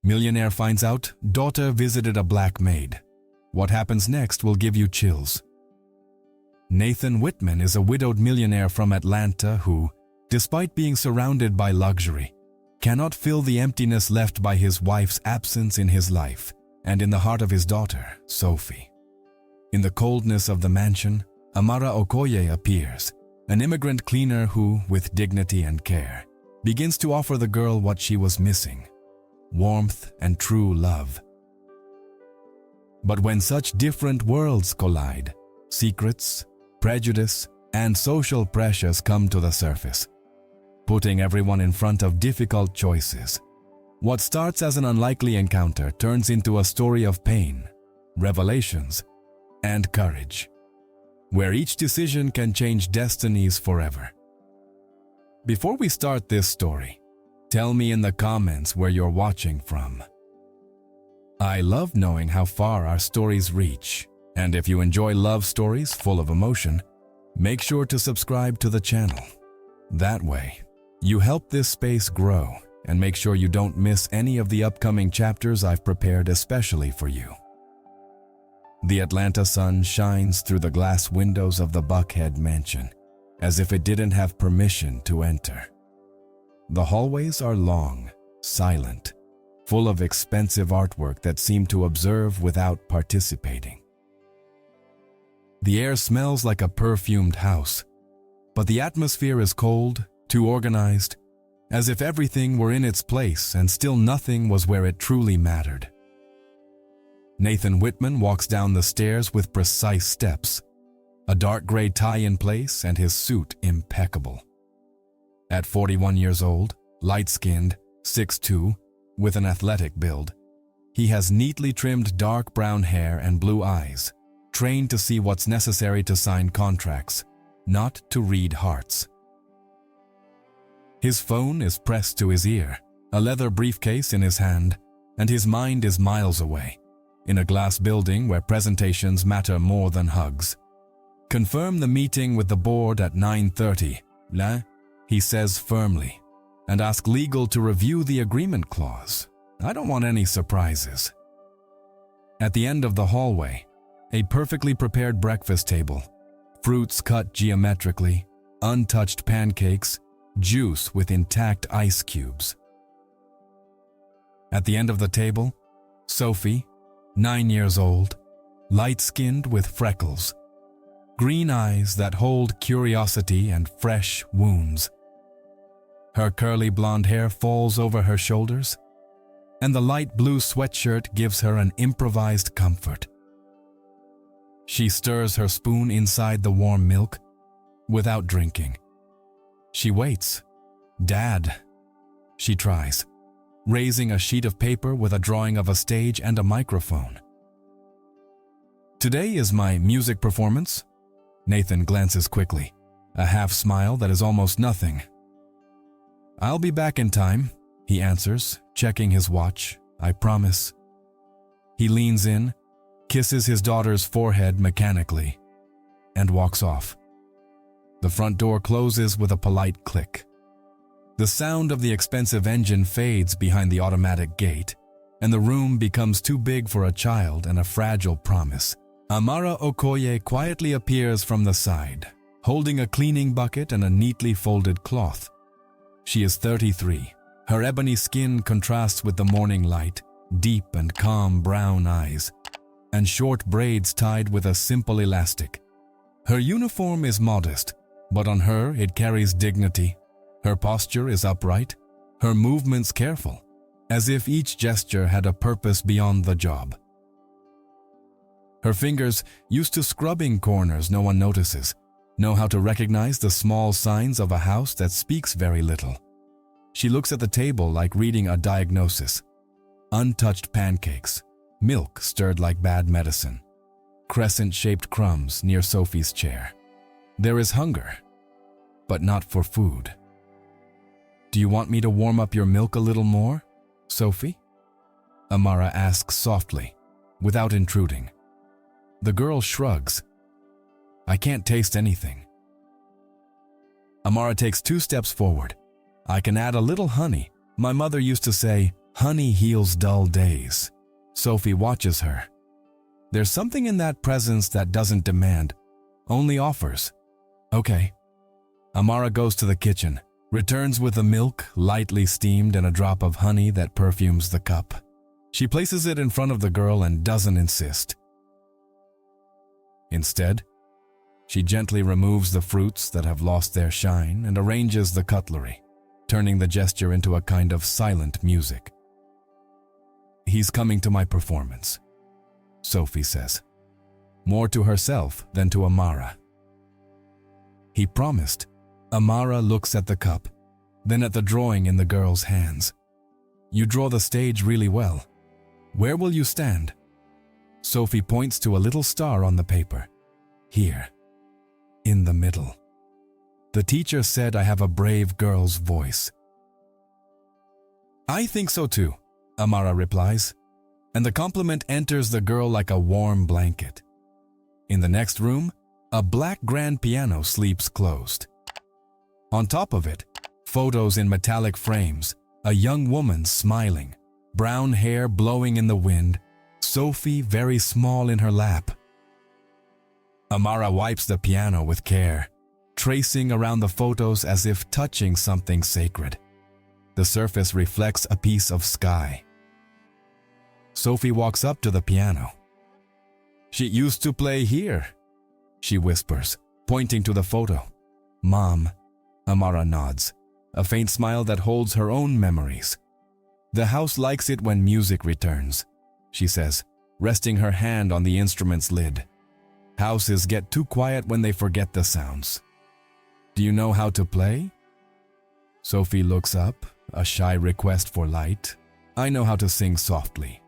Millionaire finds out daughter visited a black maid. What happens next will give you chills. Nathan Whitman is a widowed millionaire from Atlanta who, despite being surrounded by luxury, cannot fill the emptiness left by his wife's absence in his life and in the heart of his daughter, Sophie. In the coldness of the mansion, Amara Okoye appears, an immigrant cleaner who, with dignity and care, begins to offer the girl what she was missing: warmth and true love. But when such different worlds collide, secrets, prejudice, and social pressures come to the surface, putting everyone in front of difficult choices. What starts as an unlikely encounter turns into a story of pain, revelations, and courage, where each decision can change destinies forever. Before we start this story, tell me in the comments where you're watching from. I love knowing how far our stories reach, and if you enjoy love stories full of emotion, make sure to subscribe to the channel. That way, you help this space grow and make sure you don't miss any of the upcoming chapters I've prepared especially for you. The Atlanta sun shines through the glass windows of the Buckhead mansion, as if it didn't have permission to enter. The hallways are long, silent, full of expensive artwork that seem to observe without participating. The air smells like a perfumed house, but the atmosphere is cold, too organized, as if everything were in its place and still nothing was where it truly mattered. Nathan Whitman walks down the stairs with precise steps, a dark gray tie in place and his suit impeccable. At 41 years old, light-skinned, 6'2", with an athletic build, he has neatly trimmed dark brown hair and blue eyes, trained to see what's necessary to sign contracts, not to read hearts. His phone is pressed to his ear, a leather briefcase in his hand, and his mind is miles away, in a glass building where presentations matter more than hugs. Confirm the meeting with the board at 9:30, he says firmly, and ask legal to review the agreement clause. I don't want any surprises. At the end of the hallway, a perfectly prepared breakfast table, fruits cut geometrically, untouched pancakes, juice with intact ice cubes. At the end of the table, Sophie, 9 years old, light-skinned with freckles, green eyes that hold curiosity and fresh wounds. Her curly blonde hair falls over her shoulders, and the light blue sweatshirt gives her an improvised comfort. She stirs her spoon inside the warm milk without drinking. She waits. "Dad," she tries, raising a sheet of paper with a drawing of a stage and a microphone. "Today is my music performance." Nathan glances quickly, a half smile that is almost nothing. "I'll be back in time," he answers, checking his watch. "I promise." He leans in, kisses his daughter's forehead mechanically, and walks off. The front door closes with a polite click. The sound of the expensive engine fades behind the automatic gate, and the room becomes too big for a child and a fragile promise. Amara Okoye quietly appears from the side, holding a cleaning bucket and a neatly folded cloth. She is 33. Her ebony skin contrasts with the morning light, deep and calm brown eyes, and short braids tied with a simple elastic. Her uniform is modest, but on her it carries dignity. Her posture is upright, her movements careful, as if each gesture had a purpose beyond the job. Her fingers, used to scrubbing corners no one notices, know how to recognize the small signs of a house that speaks very little. She looks at the table like reading a diagnosis. Untouched pancakes, milk stirred like bad medicine, crescent-shaped crumbs near Sophie's chair. There is hunger, but not for food. "Do you want me to warm up your milk a little more, Sophie?" Amara asks softly, without intruding. The girl shrugs. "I can't taste anything." Amara takes 2 steps forward. "I can add a little honey. My mother used to say, Honey heals dull days. Sophie watches her. There's something in that presence that doesn't demand, only offers. Okay. Amara goes to the kitchen, returns with the milk, lightly steamed, and a drop of honey that perfumes the cup. She places it in front of the girl and doesn't insist. Instead, she gently removes the fruits that have lost their shine and arranges the cutlery, turning the gesture into a kind of silent music. He's coming to my performance, Sophie says, more to herself than to Amara. He promised. Amara looks at the cup, then at the drawing in the girl's hands. You draw the stage really well. Where will you stand? Sophie points to a little star on the paper. Here, in the middle. The teacher said I have a brave girl's voice. I think so too, Amara replies, and the compliment enters the girl like a warm blanket. In the next room, a black grand piano sleeps closed. On top of it, photos in metallic frames, a young woman smiling, brown hair blowing in the wind, Sophie very small in her lap. Amara wipes the piano with care, tracing around the photos as if touching something sacred. The surface reflects a piece of sky. Sophie walks up to the piano. She used to play here, she whispers, pointing to the photo. Mom, Amara nods, a faint smile that holds her own memories. The house likes it when music returns, she says, resting her hand on the instrument's lid. Houses get too quiet when they forget the sounds. Do you know how to play? Sophie looks up, a shy request for light. I know how to sing softly.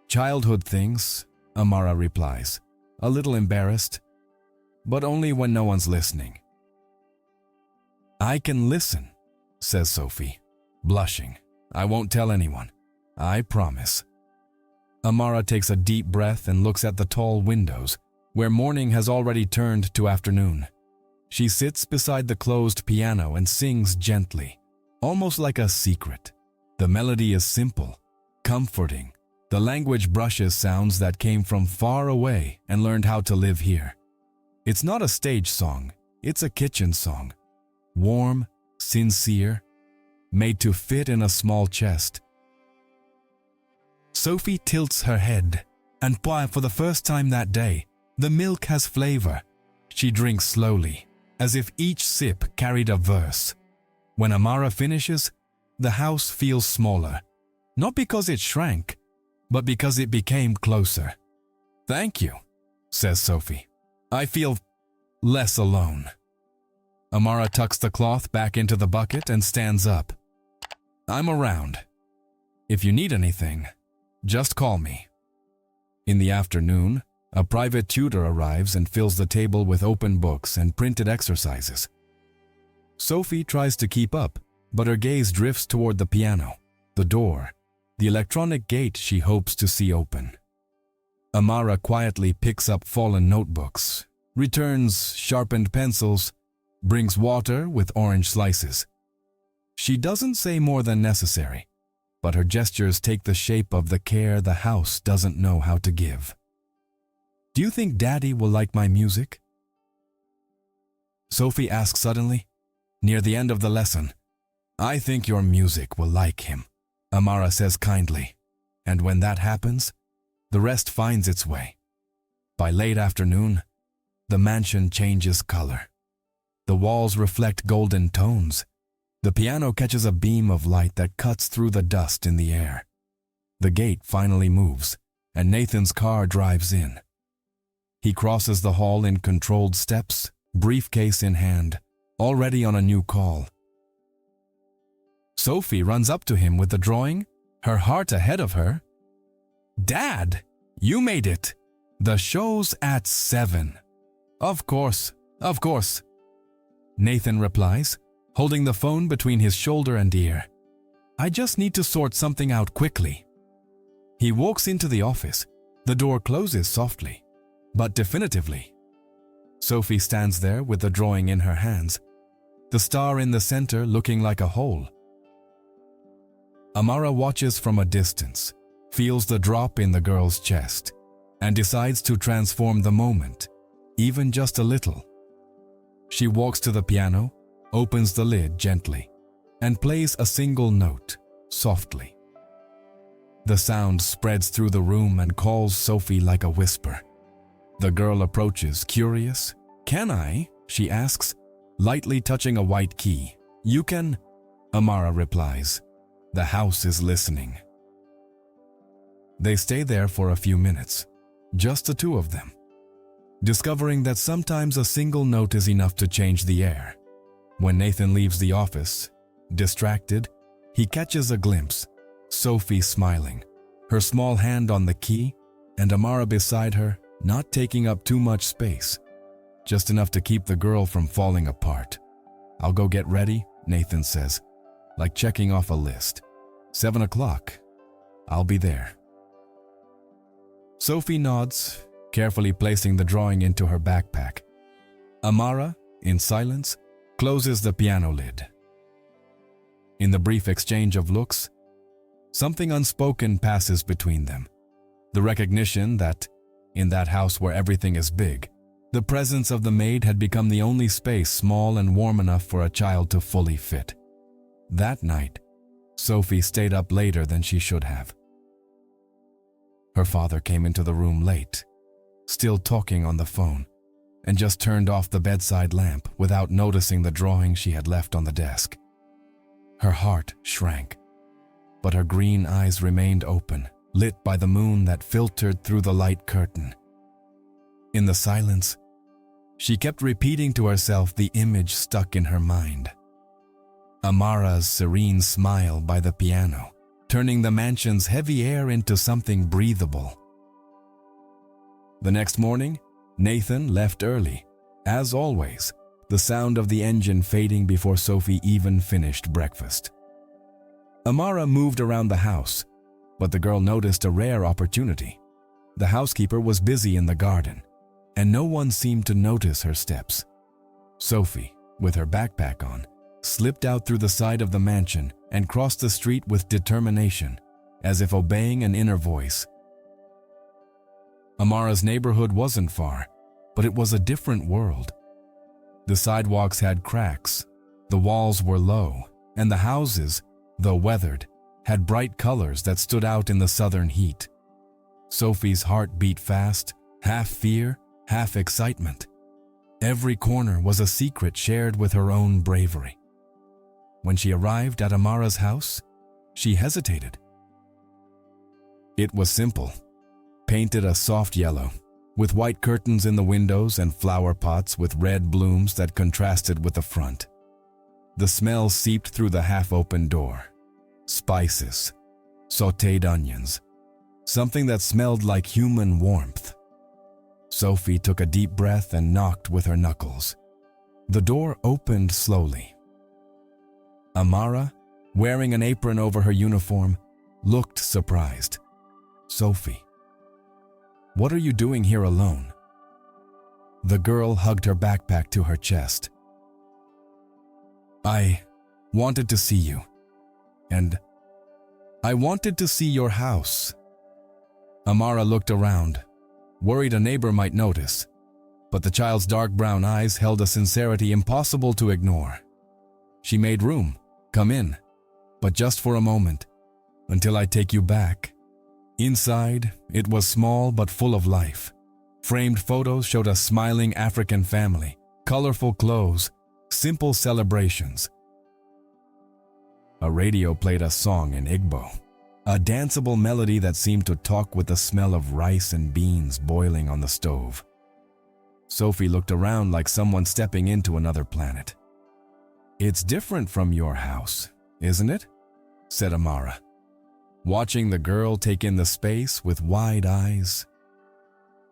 Childhood things, Amara replies, a little embarrassed, but only when no one's listening. I can listen, says Sophie, blushing. I won't tell anyone. I promise. Amara takes a deep breath and looks at the tall windows, where morning has already turned to afternoon. She sits beside the closed piano and sings gently, almost like a secret. The melody is simple, comforting. The language brushes sounds that came from far away and learned how to live here. It's not a stage song, it's a kitchen song. Warm, sincere, made to fit in a small chest. Sophie tilts her head, and for the first time that day, the milk has flavor. She drinks slowly, as if each sip carried a verse. When Amara finishes, the house feels smaller, not because it shrank, but because it became closer. Thank you, says Sophie. I feel less alone. Amara tucks the cloth back into the bucket and stands up. I'm around. If you need anything, just call me. In the afternoon, a private tutor arrives and fills the table with open books and printed exercises. Sophie tries to keep up, but her gaze drifts toward the piano, the door, the electronic gate she hopes to see open. Amara quietly picks up fallen notebooks, returns sharpened pencils, brings water with orange slices. She doesn't say more than necessary, but her gestures take the shape of the care the house doesn't know how to give. Do you think Daddy will like my music? Sophie asks suddenly, near the end of the lesson. I think your music will like him, Amara says kindly, and when that happens, the rest finds its way. By late afternoon, the mansion changes color. The walls reflect golden tones. The piano catches a beam of light that cuts through the dust in the air. The gate finally moves, and Nathan's car drives in. He crosses the hall in controlled steps, briefcase in hand, already on a new call. Sophie runs up to him with the drawing, her heart ahead of her. Dad, you made it. The show's at 7. Of course, of course. Nathan replies, holding the phone between his shoulder and ear. I just need to sort something out quickly. He walks into the office. The door closes softly, but definitively. Sophie stands there with the drawing in her hands, the star in the center looking like a hole. Amara watches from a distance, feels the drop in the girl's chest, and decides to transform the moment, even just a little. She walks to the piano, opens the lid gently, and plays a single note, softly. The sound spreads through the room and calls Sophie like a whisper. The girl approaches, curious. "Can I?" she asks, lightly touching a white key. "You can," Amara replies. The house is listening. They stay there for a few minutes, just the two of them, discovering that sometimes a single note is enough to change the air. When Nathan leaves the office, distracted, he catches a glimpse, Sophie smiling, her small hand on the key, and Amara beside her, not taking up too much space, just enough to keep the girl from falling apart. "I'll go get ready," Nathan says, like checking off a list. 7 o'clock. I'll be there. Sophie nods, carefully placing the drawing into her backpack. Amara, in silence, closes the piano lid. In the brief exchange of looks, something unspoken passes between them. The recognition that, in that house where everything is big, the presence of the maid had become the only space small and warm enough for a child to fully fit. That night, Sophie stayed up later than she should have. Her father came into the room late, still talking on the phone, and just turned off the bedside lamp without noticing the drawing she had left on the desk. Her heart shrank, but her green eyes remained open, lit by the moon that filtered through the light curtain. In the silence, she kept repeating to herself the image stuck in her mind. Amara's serene smile by the piano, turning the mansion's heavy air into something breathable. The next morning, Nathan left early, as always, the sound of the engine fading before Sophie even finished breakfast. Amara moved around the house, but the girl noticed a rare opportunity. The housekeeper was busy in the garden, and no one seemed to notice her steps. Sophie, with her backpack on, slipped out through the side of the mansion and crossed the street with determination, as if obeying an inner voice. Amara's neighborhood wasn't far, but it was a different world. The sidewalks had cracks, the walls were low, and the houses, though weathered, had bright colors that stood out in the southern heat. Sophie's heart beat fast, half fear, half excitement. Every corner was a secret shared with her own bravery. When she arrived at Amara's house, she hesitated. It was simple, painted a soft yellow, with white curtains in the windows and flower pots with red blooms that contrasted with the front. The smell seeped through the half-open door. Spices, sautéed onions, something that smelled like human warmth. Sophie took a deep breath and knocked with her knuckles. The door opened slowly. Amara, wearing an apron over her uniform, looked surprised. "Sophie, what are you doing here alone?" The girl hugged her backpack to her chest. "I wanted to see you, and I wanted to see your house." Amara looked around, worried a neighbor might notice, but the child's dark brown eyes held a sincerity impossible to ignore. She made room. "Come in, but just for a moment, until I take you back." Inside, it was small but full of life. Framed photos showed a smiling African family, colorful clothes, simple celebrations. A radio played a song in Igbo, a danceable melody that seemed to talk with the smell of rice and beans boiling on the stove. Sophie looked around like someone stepping into another planet. "It's different from your house, isn't it?" said Amara, watching the girl take in the space with wide eyes.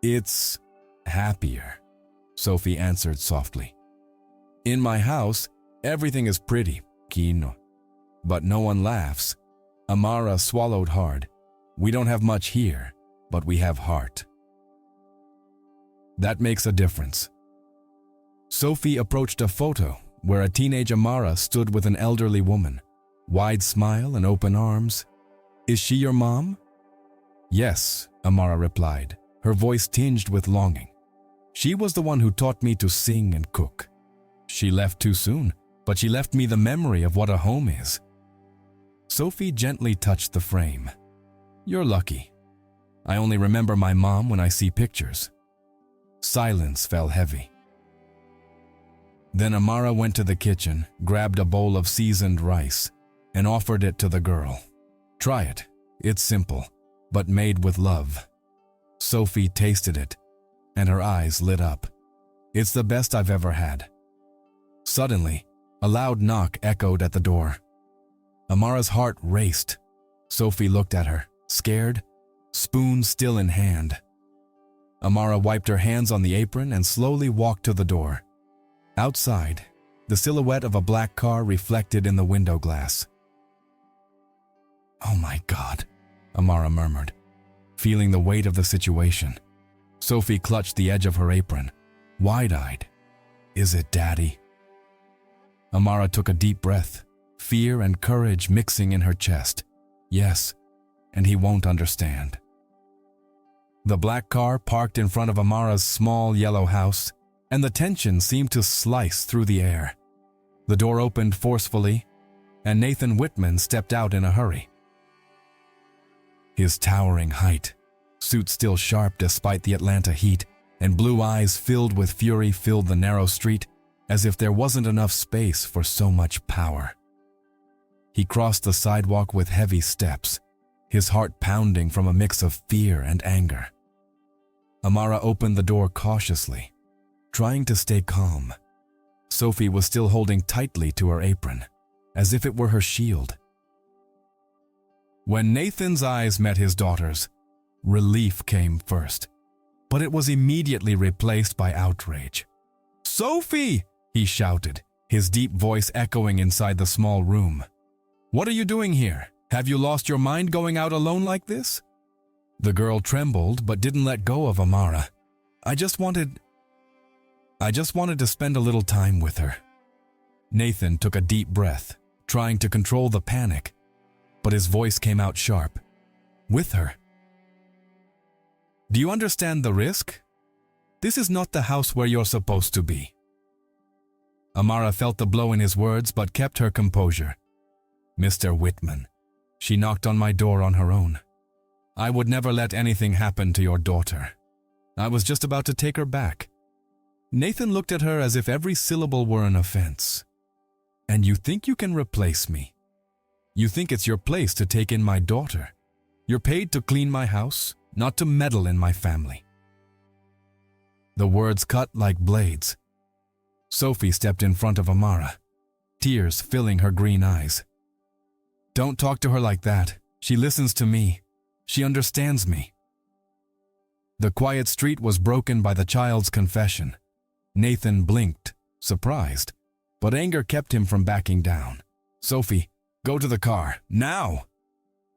"It's happier," Sophie answered softly. "In my house, everything is pretty, kino, but no one laughs." Amara swallowed hard. "We don't have much here, but we have heart. That makes a difference." Sophie approached a photo where a teenage Amara stood with an elderly woman, wide smile and open arms. "Is she your mom?" "Yes," Amara replied, her voice tinged with longing. "She was the one who taught me to sing and cook. She left too soon, but she left me the memory of what a home is." Sophie gently touched the frame. "You're lucky. I only remember my mom when I see pictures." Silence fell heavy. Then Amara went to the kitchen, grabbed a bowl of seasoned rice, and offered it to the girl. "Try it. It's simple, but made with love." Sophie tasted it, and her eyes lit up. "It's the best I've ever had." Suddenly, a loud knock echoed at the door. Amara's heart raced. Sophie looked at her, scared, spoon still in hand. Amara wiped her hands on the apron and slowly walked to the door. Outside, the silhouette of a black car reflected in the window glass. "Oh my God," Amara murmured, feeling the weight of the situation. Sophie clutched the edge of her apron, wide-eyed. "Is it Daddy?" Amara took a deep breath, fear and courage mixing in her chest. "Yes, and he won't understand." The black car parked in front of Amara's small yellow house, and the tension seemed to slice through the air. The door opened forcefully, and Nathan Whitman stepped out in a hurry. His towering height, suit still sharp despite the Atlanta heat, and blue eyes filled with fury filled the narrow street as if there wasn't enough space for so much power. He crossed the sidewalk with heavy steps, his heart pounding from a mix of fear and anger. Amara opened the door cautiously, trying to stay calm. Sophie was still holding tightly to her apron, as if it were her shield. When Nathan's eyes met his daughter's, relief came first, but it was immediately replaced by outrage. "Sophie!" he shouted, his deep voice echoing inside the small room. "What are you doing here? Have you lost your mind going out alone like this?" The girl trembled but didn't let go of Amara. I just wanted to spend a little time with her." Nathan took a deep breath, trying to control the panic, but his voice came out sharp. "With her? Do you understand the risk? This is not the house where you're supposed to be." Amara felt the blow in his words but kept her composure. "Mr. Whitman, she knocked on my door on her own. I would never let anything happen to your daughter. I was just about to take her back." Nathan looked at her as if every syllable were an offense. "And you think you can replace me? You think it's your place to take in my daughter? You're paid to clean my house, not to meddle in my family." The words cut like blades. Sophie stepped in front of Amara, tears filling her green eyes. "Don't talk to her like that. She listens to me. She understands me." The quiet street was broken by the child's confession. Nathan blinked, surprised, but anger kept him from backing down. "Sophie, go to the car, now!"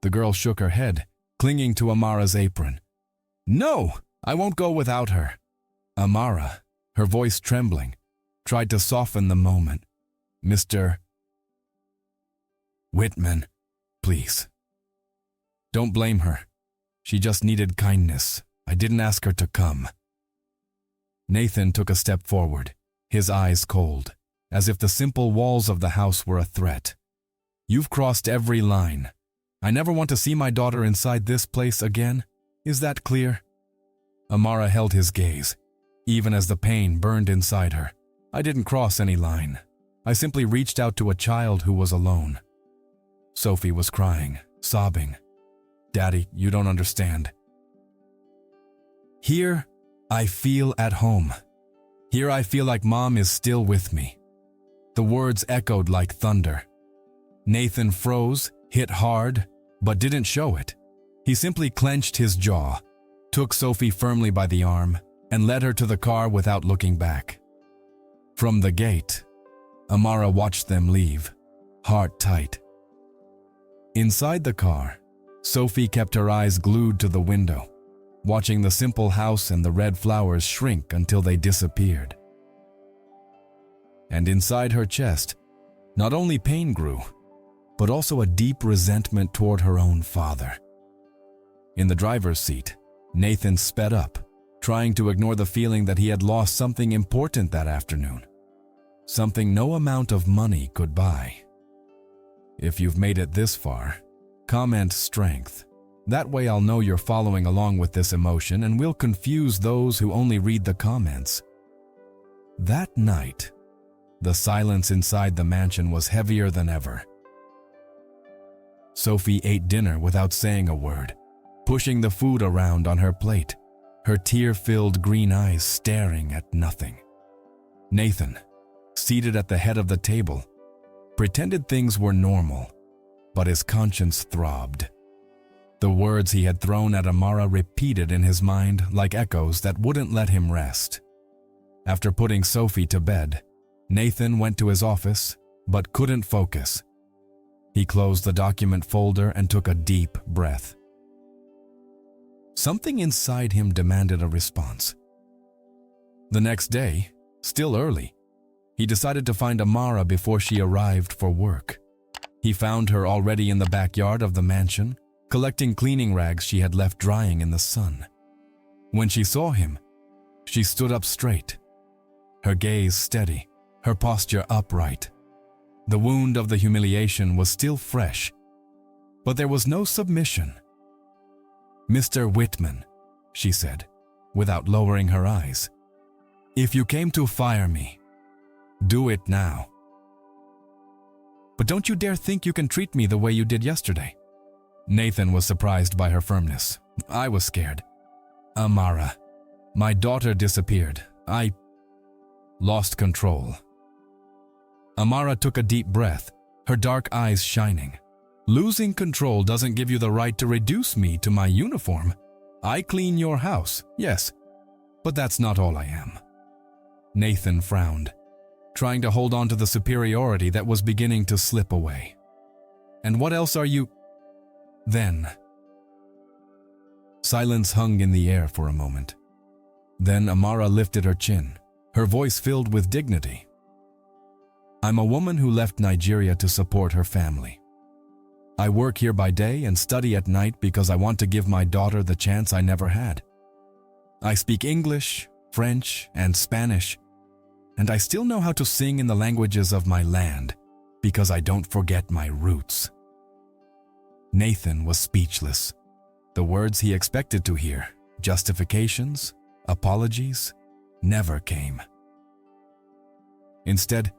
The girl shook her head, clinging to Amara's apron. "No, I won't go without her." Amara, her voice trembling, tried to soften the moment. "Mr. Whitman, please. Don't blame her. She just needed kindness. I didn't ask her to come." Nathan took a step forward, his eyes cold, as if the simple walls of the house were a threat. "You've crossed every line. I never want to see my daughter inside this place again. Is that clear?" Amara held his gaze, even as the pain burned inside her. "I didn't cross any line. I simply reached out to a child who was alone." Sophie was crying, sobbing. "Daddy, you don't understand. Here, I feel at home. Here I feel like Mom is still with me." The words echoed like thunder. Nathan froze, hit hard, but didn't show it. He simply clenched his jaw, took Sophie firmly by the arm, and led her to the car without looking back. From the gate, Amara watched them leave, heart tight. Inside the car, Sophie kept her eyes glued to the window, watching the simple house and the red flowers shrink until they disappeared. And inside her chest, not only pain grew, but also a deep resentment toward her own father. In the driver's seat, Nathan sped up, trying to ignore the feeling that he had lost something important that afternoon. Something no amount of money could buy. If you've made it this far, comment strength. That way I'll know you're following along with this emotion and we'll confuse those who only read the comments. That night, the silence inside the mansion was heavier than ever. Sophie ate dinner without saying a word, pushing the food around on her plate, her tear-filled green eyes staring at nothing. Nathan, seated at the head of the table, pretended things were normal, but his conscience throbbed. The words he had thrown at Amara repeated in his mind like echoes that wouldn't let him rest. After putting Sophie to bed, Nathan went to his office, but couldn't focus. He closed the document folder and took a deep breath. Something inside him demanded a response. The next day, still early, he decided to find Amara before she arrived for work. He found her already in the backyard of the mansion, collecting cleaning rags she had left drying in the sun. When she saw him, she stood up straight, her gaze steady, her posture upright. The wound of the humiliation was still fresh, but there was no submission. "Mr. Whitman," she said, without lowering her eyes, "if you came to fire me, do it now. But don't you dare think you can treat me the way you did yesterday." Nathan was surprised by her firmness. "I was scared. Amara, my daughter disappeared. I lost control." Amara took a deep breath, her dark eyes shining. "Losing control doesn't give you the right to reduce me to my uniform. I clean your house, yes, but that's not all I am." Nathan frowned, trying to hold on to the superiority that was beginning to slip away. "And what else are you?" Then, silence hung in the air for a moment. Then Amara lifted her chin, her voice filled with dignity. "I'm a woman who left Nigeria to support her family. I work here by day and study at night because I want to give my daughter the chance I never had. I speak English, French, and Spanish, and I still know how to sing in the languages of my land because I don't forget my roots." Nathan was speechless. The words he expected to hear, justifications, apologies, never came. Instead,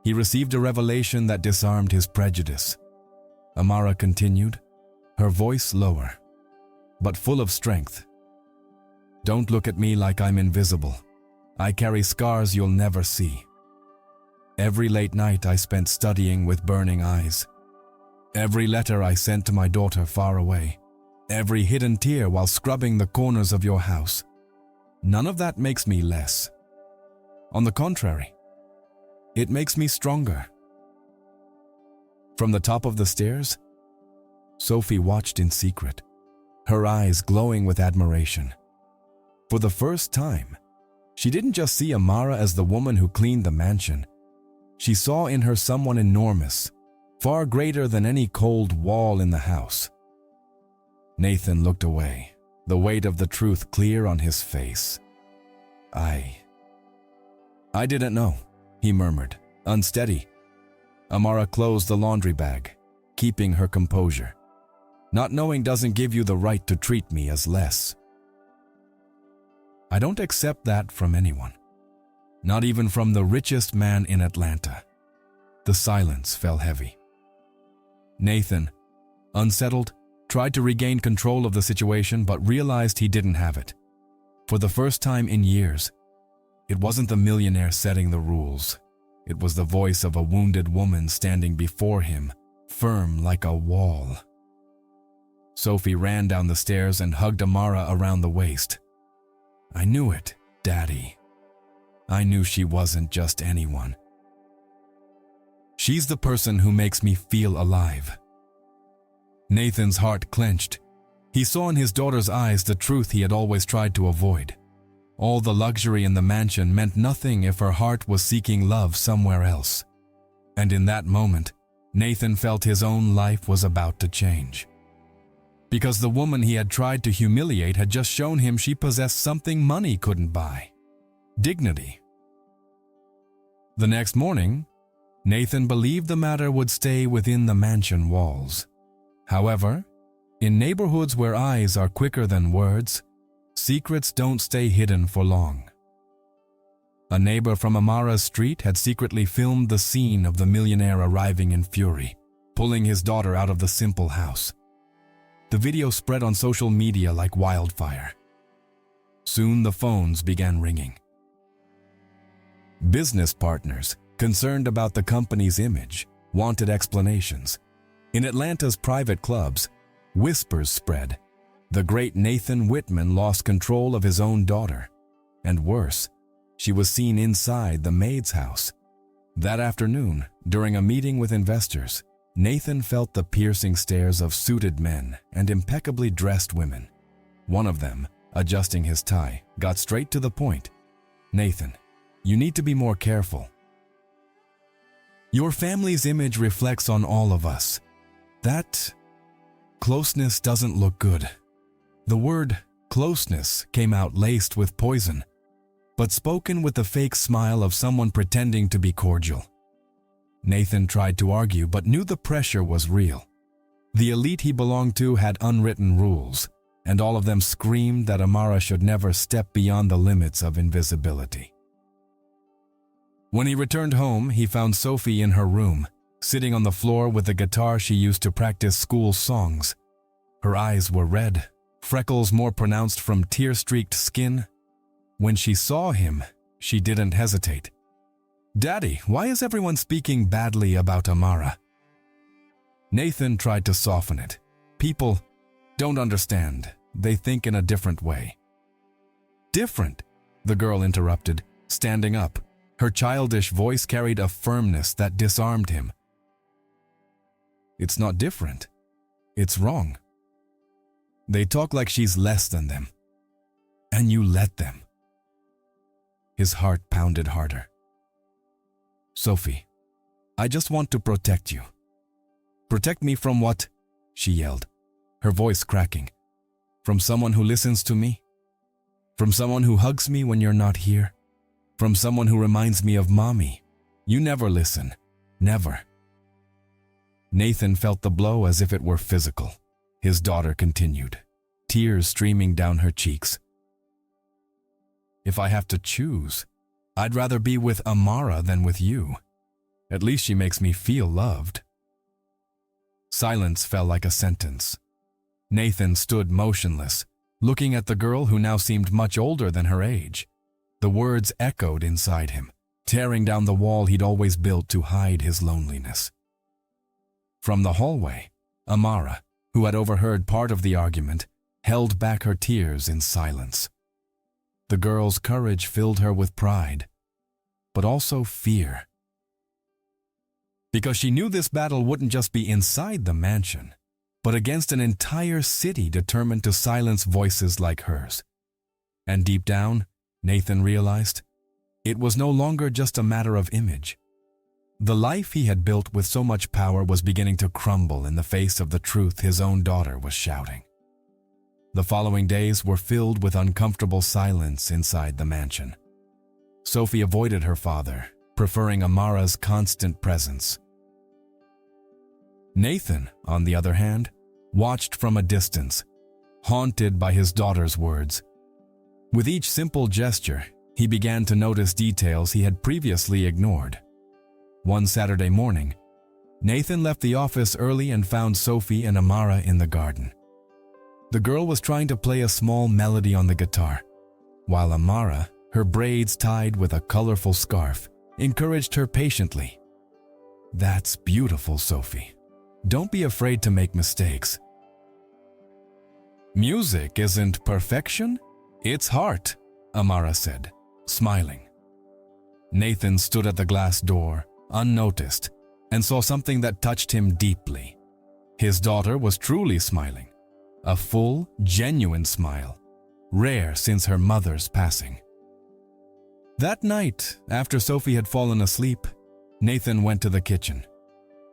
he received a revelation that disarmed his prejudice. Amara continued, her voice lower, but full of strength. "Don't look at me like I'm invisible. I carry scars you'll never see. Every late night I spent studying with burning eyes. Every letter I sent to my daughter far away. Every hidden tear while scrubbing the corners of your house. None of that makes me less. On the contrary, it makes me stronger." From the top of the stairs, Sophie watched in secret, her eyes glowing with admiration. For the first time, she didn't just see Amara as the woman who cleaned the mansion. She saw in her someone enormous, far greater than any cold wall in the house. Nathan looked away, the weight of the truth clear on his face. I didn't know," he murmured, unsteady. Amara closed the laundry bag, keeping her composure. "Not knowing doesn't give you the right to treat me as less. I don't accept that from anyone, not even from the richest man in Atlanta." The silence fell heavy. Nathan, unsettled, tried to regain control of the situation but realized he didn't have it. For the first time in years, it wasn't the millionaire setting the rules. It was the voice of a wounded woman standing before him, firm like a wall. Sophie ran down the stairs and hugged Amara around the waist. "I knew it, Daddy. I knew she wasn't just anyone. She's the person who makes me feel alive." Nathan's heart clenched. He saw in his daughter's eyes the truth he had always tried to avoid. All the luxury in the mansion meant nothing if her heart was seeking love somewhere else. And in that moment, Nathan felt his own life was about to change. Because the woman he had tried to humiliate had just shown him she possessed something money couldn't buy: dignity. The next morning, Nathan believed the matter would stay within the mansion walls. However, in neighborhoods where eyes are quicker than words, secrets don't stay hidden for long. A neighbor from Amara's street had secretly filmed the scene of the millionaire arriving in fury, pulling his daughter out of the simple house. The video spread on social media like wildfire. Soon the phones began ringing. Business partners, concerned about the company's image, wanted explanations. In Atlanta's private clubs, whispers spread. The great Nathan Whitman lost control of his own daughter. And worse, she was seen inside the maid's house. That afternoon, during a meeting with investors, Nathan felt the piercing stares of suited men and impeccably dressed women. One of them, adjusting his tie, got straight to the point. "Nathan, you need to be more careful. Your family's image reflects on all of us. That closeness doesn't look good." The word closeness came out laced with poison, but spoken with the fake smile of someone pretending to be cordial. Nathan tried to argue but knew the pressure was real. The elite he belonged to had unwritten rules, and all of them screamed that Amara should never step beyond the limits of invisibility. When he returned home, he found Sophie in her room, sitting on the floor with the guitar she used to practice school songs. Her eyes were red, freckles more pronounced from tear-streaked skin. When she saw him, she didn't hesitate. "Daddy, why is everyone speaking badly about Amara?" Nathan tried to soften it. "People don't understand. They think in a different way." "Different?" the girl interrupted, standing up. Her childish voice carried a firmness that disarmed him. "It's not different. It's wrong. They talk like she's less than them. And you let them." His heart pounded harder. "Sophie, I just want to protect you." "Protect me from what?" she yelled, her voice cracking. "From someone who listens to me? From someone who hugs me when you're not here? From someone who reminds me of Mommy? You never listen. Never." Nathan felt the blow as if it were physical. His daughter continued, tears streaming down her cheeks. "If I have to choose, I'd rather be with Amara than with you. At least she makes me feel loved." Silence fell like a sentence. Nathan stood motionless, looking at the girl who now seemed much older than her age. The words echoed inside him, tearing down the wall he'd always built to hide his loneliness. From the hallway, Amara, who had overheard part of the argument, held back her tears in silence. The girl's courage filled her with pride, but also fear. Because she knew this battle wouldn't just be inside the mansion, but against an entire city determined to silence voices like hers. And deep down, Nathan realized, it was no longer just a matter of image. The life he had built with so much power was beginning to crumble in the face of the truth his own daughter was shouting. The following days were filled with uncomfortable silence inside the mansion. Sophie avoided her father, preferring Amara's constant presence. Nathan, on the other hand, watched from a distance, haunted by his daughter's words. With each simple gesture, he began to notice details he had previously ignored. One Saturday morning, Nathan left the office early and found Sophie and Amara in the garden. The girl was trying to play a small melody on the guitar, while Amara, her braids tied with a colorful scarf, encouraged her patiently. "That's beautiful, Sophie. Don't be afraid to make mistakes." "Music isn't perfection, it's heart," Amara said, smiling. Nathan stood at the glass door, unnoticed, and saw something that touched him deeply. His daughter was truly smiling. A full, genuine smile, rare since her mother's passing. That night, after Sophie had fallen asleep, Nathan went to the kitchen.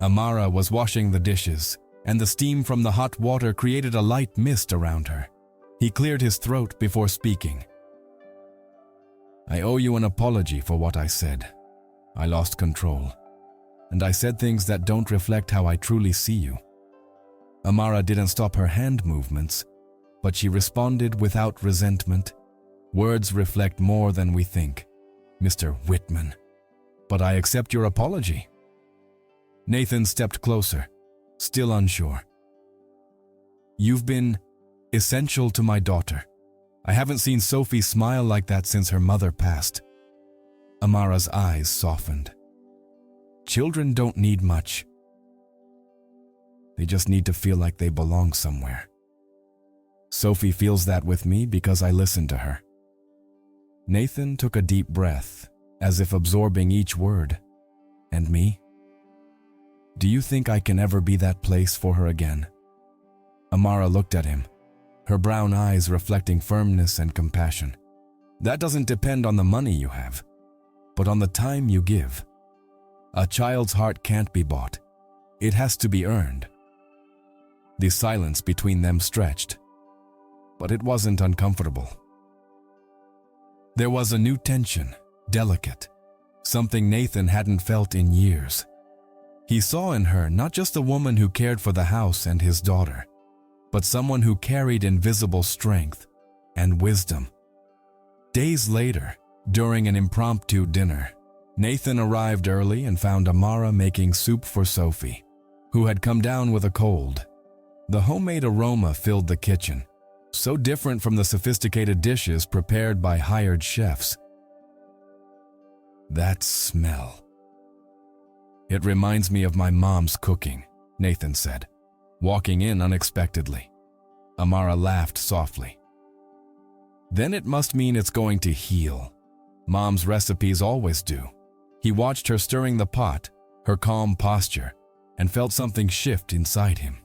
Amara was washing the dishes, and the steam from the hot water created a light mist around her. He cleared his throat before speaking. "I owe you an apology for what I said. I lost control, and I said things that don't reflect how I truly see you." Amara didn't stop her hand movements, but she responded without resentment. "Words reflect more than we think, Mr. Whitman. But I accept your apology." Nathan stepped closer, still unsure. "You've been essential to my daughter. I haven't seen Sophie smile like that since her mother passed." Amara's eyes softened. "Children don't need much. They just need to feel like they belong somewhere. Sophie feels that with me because I listen to her." Nathan took a deep breath, as if absorbing each word. "And me? Do you think I can ever be that place for her again?" Amara looked at him, her brown eyes reflecting firmness and compassion. "That doesn't depend on the money you have, but on the time you give. A child's heart can't be bought. It has to be earned." The silence between them stretched, but it wasn't uncomfortable. There was a new tension, delicate, something Nathan hadn't felt in years. He saw in her not just a woman who cared for the house and his daughter, but someone who carried invisible strength and wisdom. Days later, during an impromptu dinner, Nathan arrived early and found Amara making soup for Sophie, who had come down with a cold. The homemade aroma filled the kitchen, so different from the sophisticated dishes prepared by hired chefs. "That smell. It reminds me of my mom's cooking," Nathan said, walking in unexpectedly. Amara laughed softly. "Then it must mean it's going to heal. Mom's recipes always do." He watched her stirring the pot, her calm posture, and felt something shift inside him.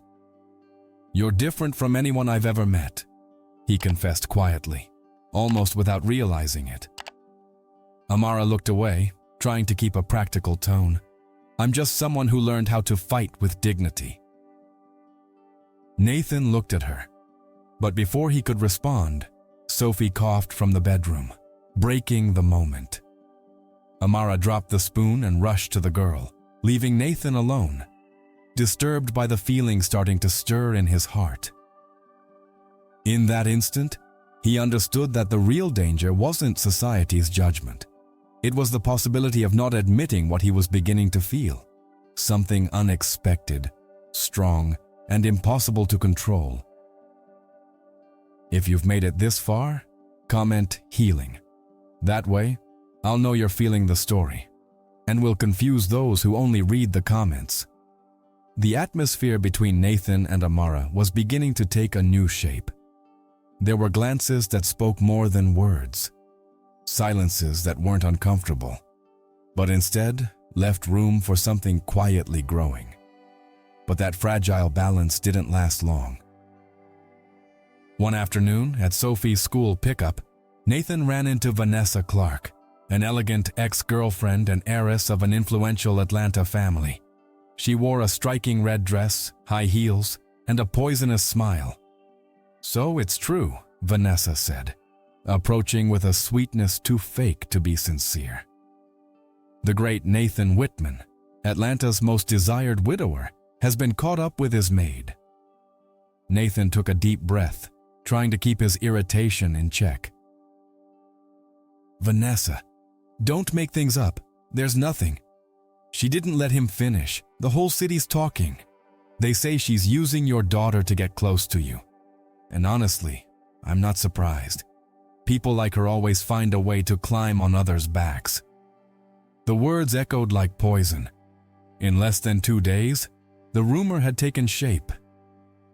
"You're different from anyone I've ever met," he confessed quietly, almost without realizing it. Amara looked away, trying to keep a practical tone. "I'm just someone who learned how to fight with dignity." Nathan looked at her, but before he could respond, Sophie coughed from the bedroom, breaking the moment. Amara dropped the spoon and rushed to the girl, leaving Nathan alone, disturbed by the feeling starting to stir in his heart. In that instant, he understood that the real danger wasn't society's judgment. It was the possibility of not admitting what he was beginning to feel, something unexpected, strong, and impossible to control. If you've made it this far, comment healing. That way, I'll know you're feeling the story, and will confuse those who only read the comments. The atmosphere between Nathan and Amara was beginning to take a new shape. There were glances that spoke more than words, silences that weren't uncomfortable, but instead left room for something quietly growing. But that fragile balance didn't last long. One afternoon, at Sophie's school pickup, Nathan ran into Vanessa Clark, an elegant ex-girlfriend and heiress of an influential Atlanta family. She wore a striking red dress, high heels, and a poisonous smile. "So it's true," Vanessa said, approaching with a sweetness too fake to be sincere. "The great Nathan Whitman, Atlanta's most desired widower, has been caught up with his maid." Nathan took a deep breath, trying to keep his irritation in check. "Vanessa, don't make things up. There's nothing. She didn't let him finish. The whole city's talking. They say she's using your daughter to get close to you. And honestly, I'm not surprised. People like her always find a way to climb on others' backs." The words echoed like poison. In less than 2 days, the rumor had taken shape.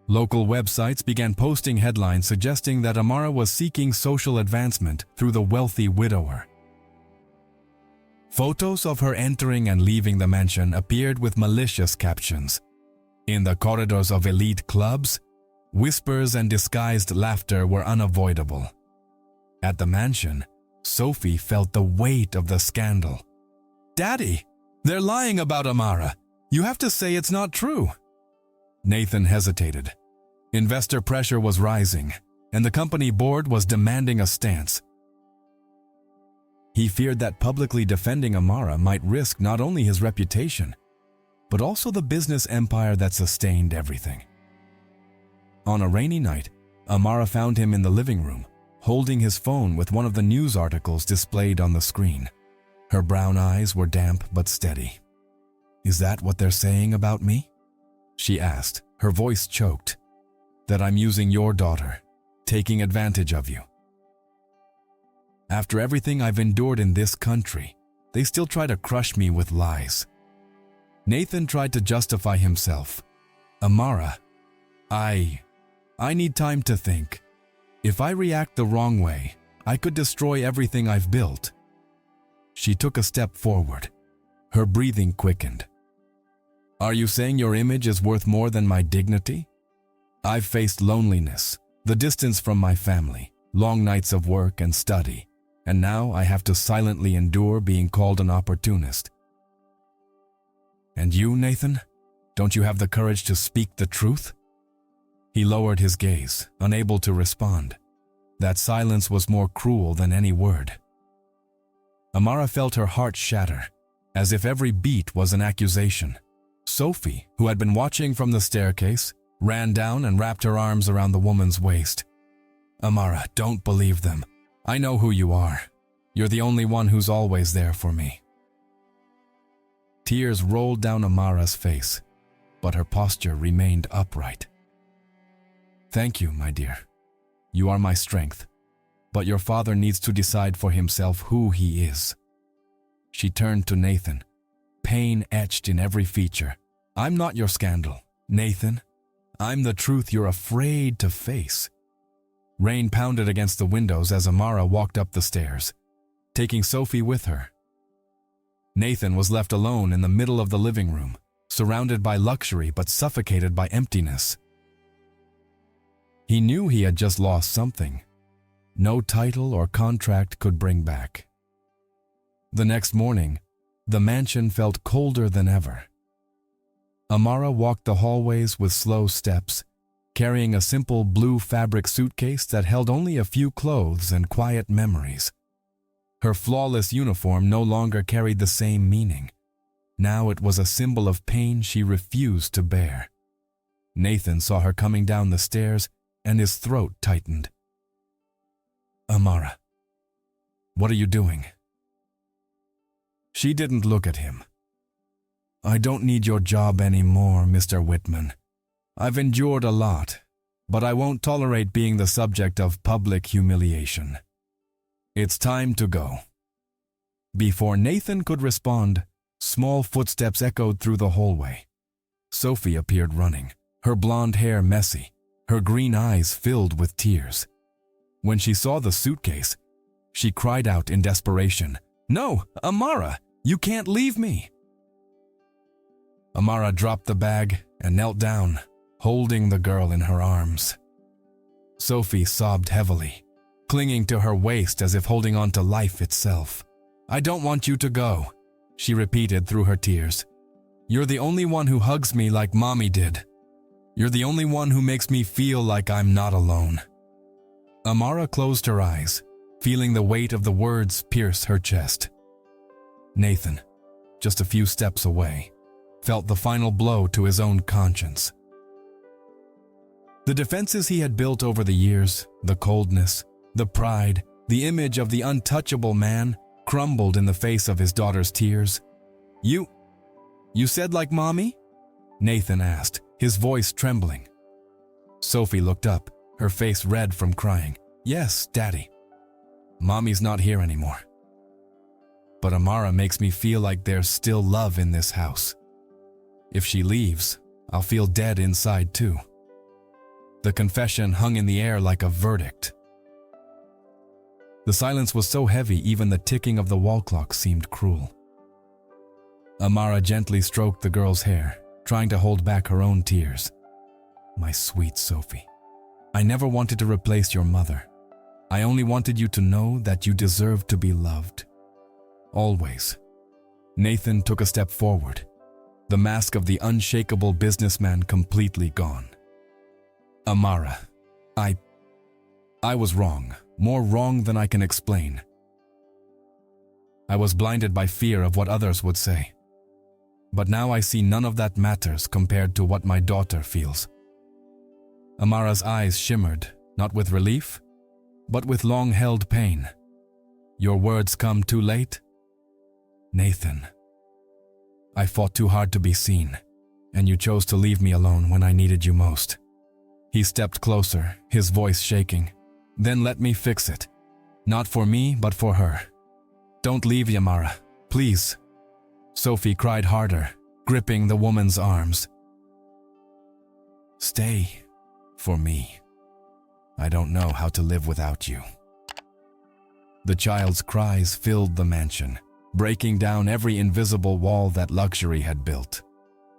Local websites began posting headlines suggesting that Amara was seeking social advancement through the wealthy widower. Photos of her entering and leaving the mansion appeared with malicious captions. In the corridors of elite clubs, whispers and disguised laughter were unavoidable. At the mansion, Sophie felt the weight of the scandal. "Daddy, they're lying about Amara. You have to say it's not true. Nathan hesitated. Investor pressure was rising, and the company board was demanding a stance. He feared that publicly defending Amara might risk not only his reputation, but also the business empire that sustained everything. On a rainy night, Amara found him in the living room, holding his phone with one of the news articles displayed on the screen. Her brown eyes were damp but steady. "Is that what they're saying about me?" she asked, her voice choked. "That I'm using your daughter, taking advantage of you. After everything I've endured in this country, they still try to crush me with lies." Nathan tried to justify himself. "Amara, I need time to think. If I react the wrong way, I could destroy everything I've built." She took a step forward. Her breathing quickened. "Are you saying your image is worth more than my dignity? I've faced loneliness, the distance from my family, long nights of work and study, and now I have to silently endure being called an opportunist. And you, Nathan? Don't you have the courage to speak the truth?" He lowered his gaze, unable to respond. That silence was more cruel than any word. Amara felt her heart shatter, as if every beat was an accusation. Sophie, who had been watching from the staircase, ran down and wrapped her arms around the woman's waist. "Amara, don't believe them. I know who you are. You're the only one who's always there for me." Tears rolled down Amara's face, but her posture remained upright. "Thank you, my dear. You are my strength, but your father needs to decide for himself who he is." She turned to Nathan, pain etched in every feature. "I'm not your scandal, Nathan. I'm the truth you're afraid to face." Rain pounded against the windows as Amara walked up the stairs, taking Sophie with her. Nathan was left alone in the middle of the living room, surrounded by luxury but suffocated by emptiness. He knew he had just lost something no title or contract could bring back. The next morning, the mansion felt colder than ever. Amara walked the hallways with slow steps, carrying a simple blue fabric suitcase that held only a few clothes and quiet memories. Her flawless uniform no longer carried the same meaning. Now it was a symbol of pain she refused to bear. Nathan saw her coming down the stairs, and his throat tightened. "Amara, what are you doing?" She didn't look at him. "I don't need your job anymore, Mr. Whitman. I've endured a lot, but I won't tolerate being the subject of public humiliation. It's time to go." Before Nathan could respond, small footsteps echoed through the hallway. Sophie appeared running, her blonde hair messy, her green eyes filled with tears. When she saw the suitcase, she cried out in desperation, "No, Amara, you can't leave me!" Amara dropped the bag and knelt down, holding the girl in her arms. Sophie sobbed heavily, clinging to her waist as if holding on to life itself. "I don't want you to go," she repeated through her tears. "You're the only one who hugs me like Mommy did. You're the only one who makes me feel like I'm not alone." Amara closed her eyes, feeling the weight of the words pierce her chest. Nathan, just a few steps away, felt the final blow to his own conscience. The defenses he had built over the years, the coldness, the pride, the image of the untouchable man, crumbled in the face of his daughter's tears. You said like Mommy?" Nathan asked, his voice trembling. Sophie looked up, her face red from crying. "Yes, Daddy. Mommy's not here anymore. But Amara makes me feel like there's still love in this house. If she leaves, I'll feel dead inside too." The confession hung in the air like a verdict. The silence was so heavy even the ticking of the wall clock seemed cruel. Amara gently stroked the girl's hair, trying to hold back her own tears. "My sweet Sophie, I never wanted to replace your mother. I only wanted you to know that you deserve to be loved. Always." Nathan took a step forward. the mask of the unshakable businessman completely gone. Amara, I was wrong, more wrong than I can explain. I was blinded by fear of what others would say. But now I see none of that matters compared to what my daughter feels. Amara's eyes shimmered, not with relief, but with long-held pain. Your words come too late? Nathan, I fought too hard to be seen, and you chose to leave me alone when I needed you most. He stepped closer, his voice shaking. Then let me fix it. Not for me, but for her. Don't leave, Amara, please. Sophie cried harder, gripping the woman's arms. Stay, for me. I don't know how to live without you. The child's cries filled the mansion, breaking down every invisible wall that luxury had built.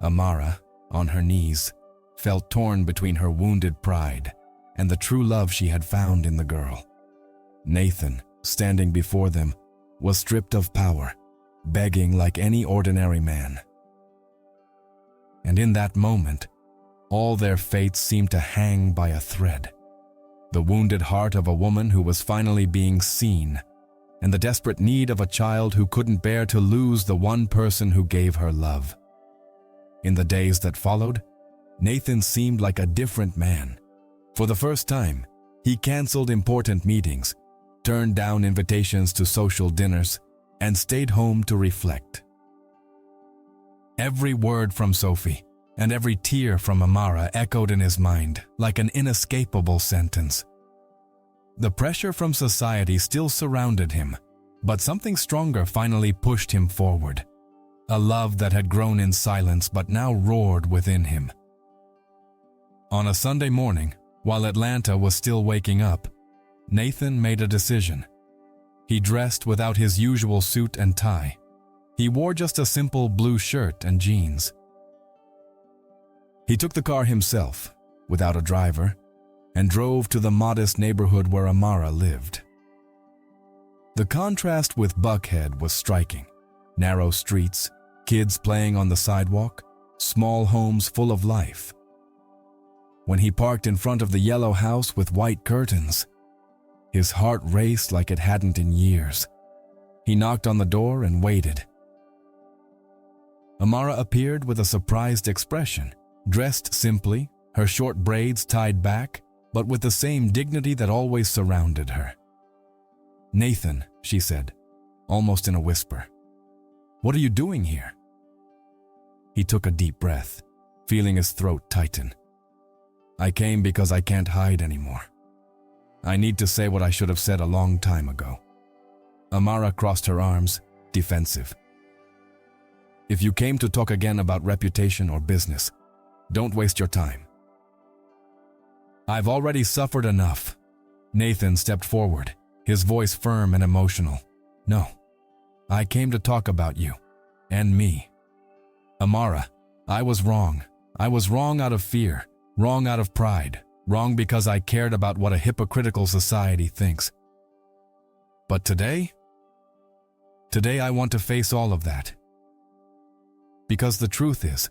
Amara, on her knees, felt torn between her wounded pride and the true love she had found in the girl. Nathan, standing before them, was stripped of power, begging like any ordinary man. And in that moment, all their fates seemed to hang by a thread. The wounded heart of a woman who was finally being seen, and the desperate need of a child who couldn't bear to lose the one person who gave her love. In the days that followed, Nathan seemed like a different man. For the first time, he canceled important meetings, turned down invitations to social dinners, and stayed home to reflect. Every word from Sophie and every tear from Amara echoed in his mind like an inescapable sentence. The pressure from society still surrounded him, but something stronger finally pushed him forward. A love that had grown in silence but now roared within him. On a Sunday morning, while Atlanta was still waking up, Nathan made a decision. He dressed without his usual suit and tie. He wore just a simple blue shirt and jeans. He took the car himself, without a driver, and drove to the modest neighborhood where Amara lived. The contrast with Buckhead was striking. Narrow streets, kids playing on the sidewalk, small homes full of life. When he parked in front of the yellow house with white curtains, his heart raced like it hadn't in years. He knocked on the door and waited. Amara appeared with a surprised expression, dressed simply, her short braids tied back, but with the same dignity that always surrounded her. "Nathan," she said, almost in a whisper, "what are you doing here?" He took a deep breath, feeling his throat tighten. "I came because I can't hide anymore. I need to say what I should have said a long time ago." Amara crossed her arms, defensive. "If you came to talk again about reputation or business, don't waste your time." "I've already suffered enough." Nathan stepped forward, his voice firm and emotional. "No, I came to talk about you, and me. Amara, I was wrong. I was wrong out of fear, wrong out of pride, wrong because I cared about what a hypocritical society thinks. But today I want to face all of that. Because the truth is,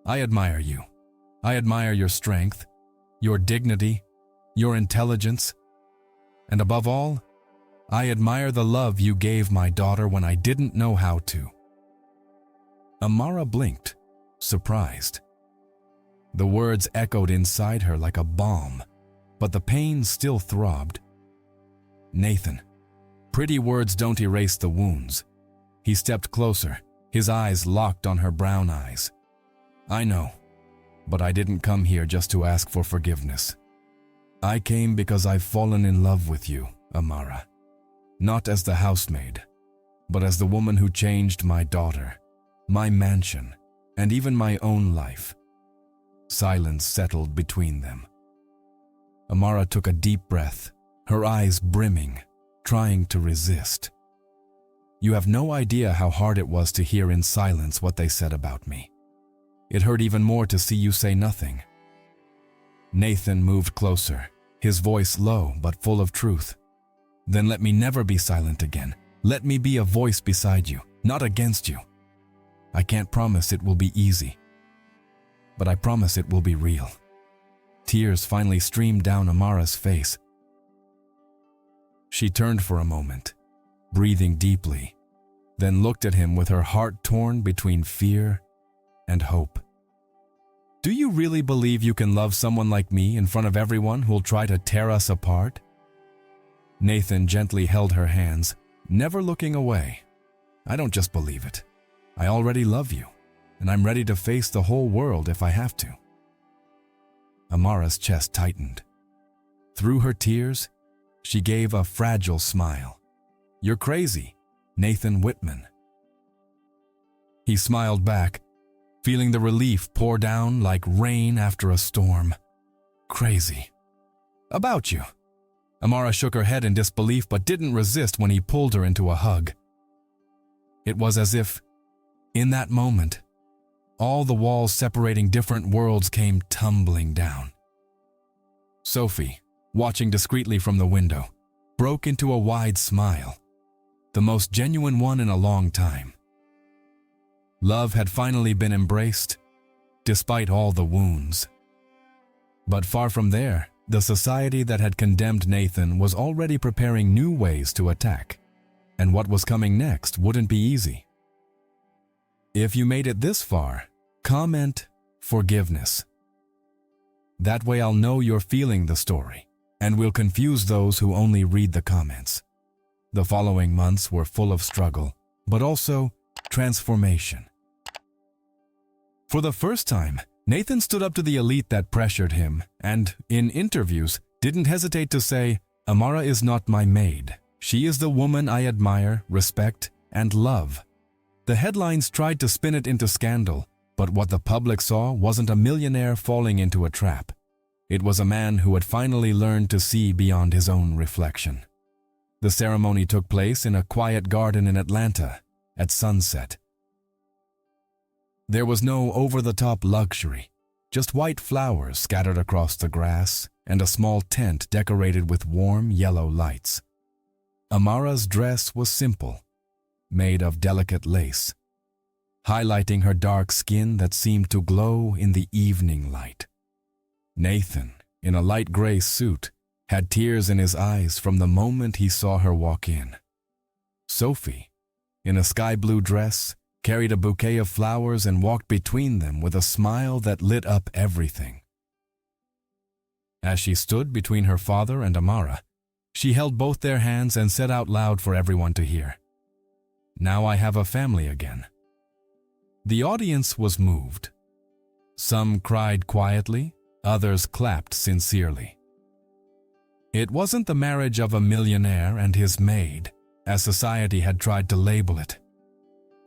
I admire you. I admire your strength, your dignity, your intelligence, and above all, I admire the love you gave my daughter when I didn't know how to." Amara blinked, surprised. The words echoed inside her like a bomb, but the pain still throbbed. "Nathan, pretty words don't erase the wounds." He stepped closer, his eyes locked on her brown eyes. "I know, but I didn't come here just to ask for forgiveness. I came because I've fallen in love with you, Amara. Not as the housemaid, but as the woman who changed my daughter, my mansion, and even my own life." Silence settled between them. Amara took a deep breath, her eyes brimming, trying to resist. "You have no idea how hard it was to hear in silence what they said about me. It hurt even more to see you say nothing." Nathan moved closer, his voice low but full of truth. "Then let me never be silent again. Let me be a voice beside you, not against you." I can't promise it will be easy, but I promise it will be real." Tears finally streamed down Amara's face. She turned for a moment, breathing deeply, then looked at him with her heart torn between fear and hope. "Do you really believe you can love someone like me in front of everyone who'll try to tear us apart?" Nathan gently held her hands, never looking away. "I don't just believe it. I already love you, and I'm ready to face the whole world if I have to." Amara's chest tightened. Through her tears, she gave a fragile smile. "You're crazy, Nathan Whitman." He smiled back, feeling the relief pour down like rain after a storm. "Crazy? About you?" Amara shook her head in disbelief but didn't resist when he pulled her into a hug. It was as if, in that moment, all the walls separating different worlds came tumbling down. Sophie, watching discreetly from the window, broke into a wide smile, the most genuine one in a long time. Love had finally been embraced, despite all the wounds. But far from there, the society that had condemned Nathan was already preparing new ways to attack, and what was coming next wouldn't be easy. If you made it this far, comment "forgiveness." That way I'll know you're feeling the story, and will confuse those who only read the comments. The following months were full of struggle, but also transformation. For the first time, Nathan stood up to the elite that pressured him and, in interviews, didn't hesitate to say, "Amara is not my maid. She is the woman I admire, respect, and love." The headlines tried to spin it into scandal, but what the public saw wasn't a millionaire falling into a trap. It was a man who had finally learned to see beyond his own reflection. The ceremony took place in a quiet garden in Atlanta at sunset. There was no over-the-top luxury, just white flowers scattered across the grass and a small tent decorated with warm yellow lights. Amara's dress was simple, made of delicate lace, highlighting her dark skin that seemed to glow in the evening light. Nathan, in a light gray suit, had tears in his eyes from the moment he saw her walk in. Sophie, in a sky-blue dress, carried a bouquet of flowers and walked between them with a smile that lit up everything. As she stood between her father and Amara, she held both their hands and said out loud for everyone to hear, "Now I have a family again." The audience was moved. Some cried quietly, others clapped sincerely. It wasn't the marriage of a millionaire and his maid, as society had tried to label it.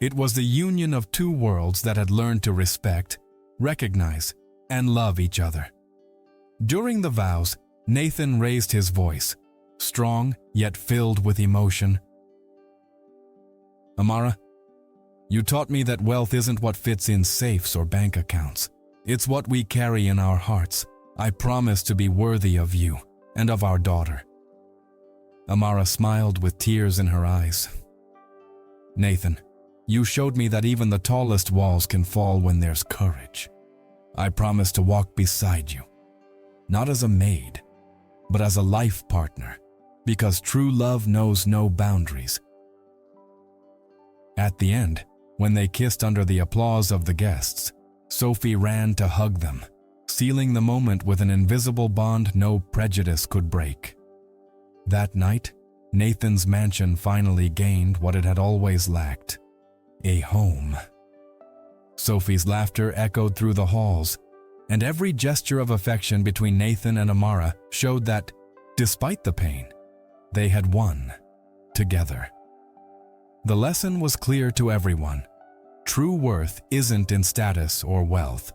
It was the union of two worlds that had learned to respect, recognize, and love each other. During the vows, Nathan raised his voice, strong yet filled with emotion. "Amara, you taught me that wealth isn't what fits in safes or bank accounts. It's what we carry in our hearts. I promise to be worthy of you and of our daughter." Amara smiled with tears in her eyes. "Nathan, you showed me that even the tallest walls can fall when there's courage. I promise to walk beside you, not as a maid, but as a life partner, because true love knows no boundaries." At the end, when they kissed under the applause of the guests, Sophie ran to hug them, sealing the moment with an invisible bond no prejudice could break. That night, Nathan's mansion finally gained what it had always lacked: a home. Sophie's laughter echoed through the halls, and every gesture of affection between Nathan and Amara showed that, despite the pain, they had won together. The lesson was clear to everyone. True worth isn't in status or wealth.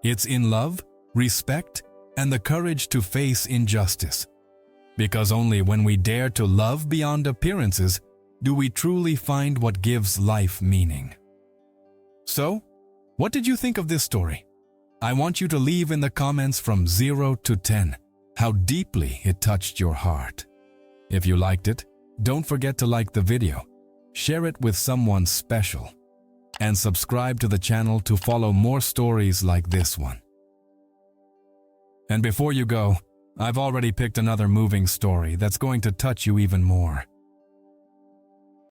It's in love, respect, and the courage to face injustice. Because only when we dare to love beyond appearances do we truly find what gives life meaning. So, what did you think of this story? I want you to leave in the comments from 0 to 10 how deeply it touched your heart. If you liked it, don't forget to like the video, share it with someone special, and subscribe to the channel to follow more stories like this one. And before you go, I've already picked another moving story that's going to touch you even more.